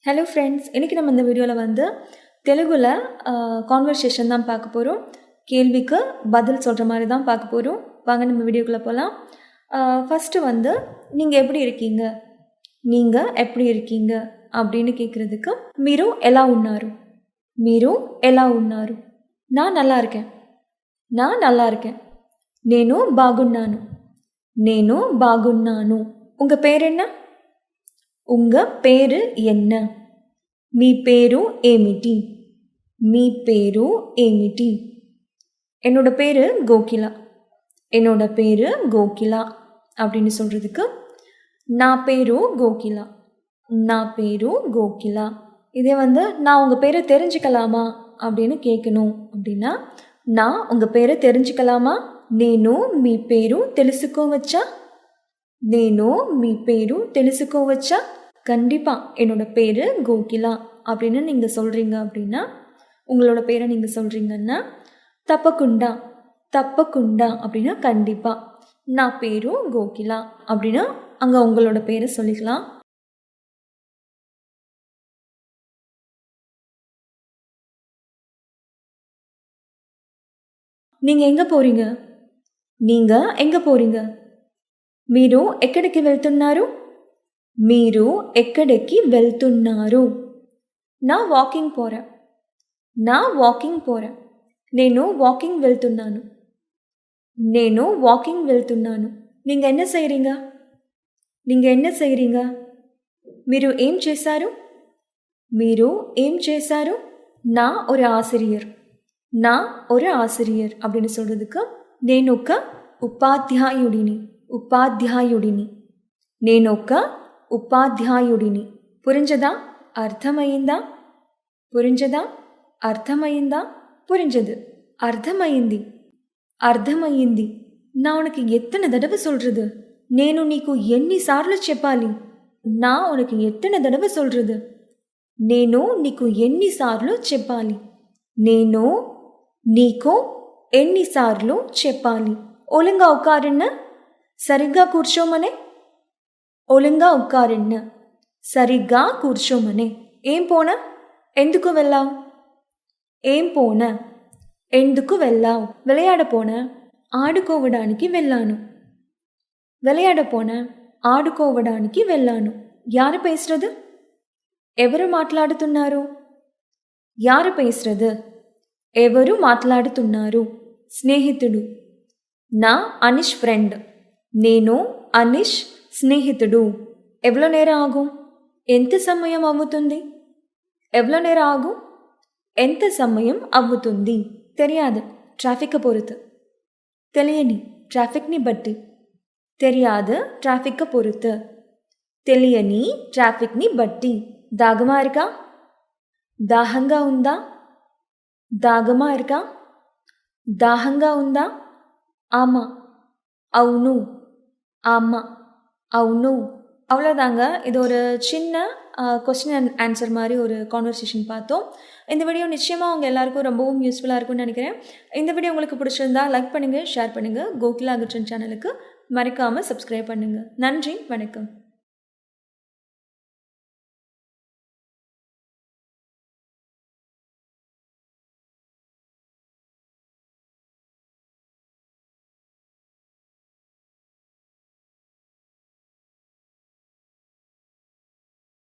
Hello friends, இன்றைக்கி நம்ம இந்த வீடியோவில் வந்து தெலுங்குல கான்வர்சேஷன் தான் பார்க்க போகிறோம். கேள்விக்கு பதில் சொல்கிற மாதிரி தான் பார்க்க போகிறோம். வாங்க நம்ம வீடியோக்குள்ளே போகலாம். ஃபஸ்ட்டு வந்து நீங்கள் எப்படி இருக்கீங்க, நீங்கள் எப்படி இருக்கீங்க அப்படின்னு கேட்குறதுக்கு మీరు ఎలా ఉన్నారు, మీరు ఎలా ఉన్నారు. நான் நல்லா இருக்கேன், நான் நல்லா இருக்கேன். నేను బాగున్నాను, నేను బాగున్నాను. உங்கள் பேர் என்ன, உங்கள் பேர் என்ன. మీ పేరు ఏమిటి, మీ పేరు ఏమిటి. என்னோட பேர் கோகிலா, என்னோட பேர் கோகிலா அப்படின்னு சொல்கிறதுக்கு నా పేరు கோகிலா, నా పేరు கோகிலா. இதே வந்து நான் உங்கள் பேரை தெரிஞ்சுக்கலாமா அப்படின்னு கேட்கணும் அப்படின்னா, நான் உங்கள் பேரை தெரிஞ்சுக்கலாமா, నేను మీ పేరు తెలుసుకోవచ్చా, నేను మీ పేరు తెలుసుకోవచ్చా. கண்டிப்பாக என்னோட பேர் கோகிலா அப்படின்னு நீங்கள் சொல்கிறீங்க அப்படின்னா, உங்களோட பேரை நீங்கள் சொல்கிறீங்கன்னா தப்பக்குண்டா, தப்பக்குண்டா அப்படின்னா கண்டிப்பாக. நான் பேரும் கோகிலா அப்படின்னா அங்கே உங்களோட பேரை சொல்லிக்கலாம். நீங்கள் எங்கே போகிறீங்க, நீங்கள் ఎங்கே పోறீங்க. మీరు ఎక్కడికి వెళ్తున్నారు, మీరు ఎక్కడికి వెళ్తున్నారు. నా వాకింగ్ పోరా, నా వాకింగ్ పోరా. నేను వాకింగ్ వెళ్తున్నాను, నేను వాకింగ్ వెళ్తున్నాను. நீங்கள் என்ன செய்கிறீங்க, நீங்கள் என்ன செய்கிறீங்க. మీరు ఏం చేశారు, మీరు ఏం చేశారు. நான் ஒரு ஆசிரியர், நான் ஒரு ஆசிரியர் அப்படின்னு சொல்கிறதுக்கு నేను ఒక ఉపాధ్యాయుడిని, ఉపాధ్యాయుడిని. నేను ఒక ఉపాధ్యాయుడిని. புரிஞ்சதா, అర్థమైందా, புரிஞ்சதா, అర్థమైందా. புரிஞ்சது, అర్థమైంది, అర్థమైంది. நான் உனக்கு எத்தனை தடவை சொல்கிறது, నేను నీకు ఎన్నిసార్లు చెప్పాలి, நான் உனக்கு எத்தனை தடவை சொல்கிறது. నేను నీకు ఎన్నిసార్లు చెప్పాలి, నేను నీకు ఎన్నిసార్లు చెప్పాలి. ఒழுங்கா ఉక్కారున్న, సరిగ్గా కూర్చోమనే, ఒழுங்கா ఉక్కారున్న, సరిగ్గా కూర్చోమనే. ఏం పోన, ఎందుకు వెళ్ళావు, ఏం పోన, ఎందుకు వెళ్ళావు. విளையாட పోన, ఆడుకోవడానికి వెళ్ళాను, విளையாட పోన, ఆడుకోవడానికి వెళ్ళాను. யாரு பேசுறது, ఎవరు మాట్లాడుతున్నారు, யாரு பேசுறது, ఎవరు మాట్లాడుతున్నారు. స్నేహితుడు, నా అనిష్ ఫ్రెండ్, నేను అనిష్ స్నేహితుడు. எவ்வளோ நேரம் ஆகும், ఎంత సమయం అవుతుంది, எவ்வளோ நேரம் ஆகும், ఎంత సమయం అవుతుంది. தெரியாது, ట్రాఫిక్ பொறுத்து. తెలియని, ట్రాఫిక్ని బట్టి. தெரியாது, ట్రాఫిక్ பொறுத்து. తెలియని, ట్రాఫిక్ని బట్టి. దాగமா இருக்கா, దాహంగా ఉందా, దాగமா இருக்கா, దాహంగా ఉందా. ஆமா, అవును, ஆமா, అవును. அவ்வளோதாங்க. இது ஒரு சின்ன கொஸ்டின் அண்ட் ஆன்சர் மாதிரி ஒரு கான்வர்சேஷன் பார்த்தோம். இந்த வீடியோ நிச்சயமாக அவங்க எல்லாருக்கும் ரொம்பவும் யூஸ்ஃபுல்லாக இருக்கும்னு நினைக்கிறேன். இந்த வீடியோ உங்களுக்கு பிடிச்சிருந்தா லைக் பண்ணுங்கள், ஷேர் பண்ணுங்கள். கோகிலா அகர்ஜன் சேனலுக்கு மறக்காமல் சப்ஸ்கிரைப் பண்ணுங்கள். நன்றி, வணக்கம்.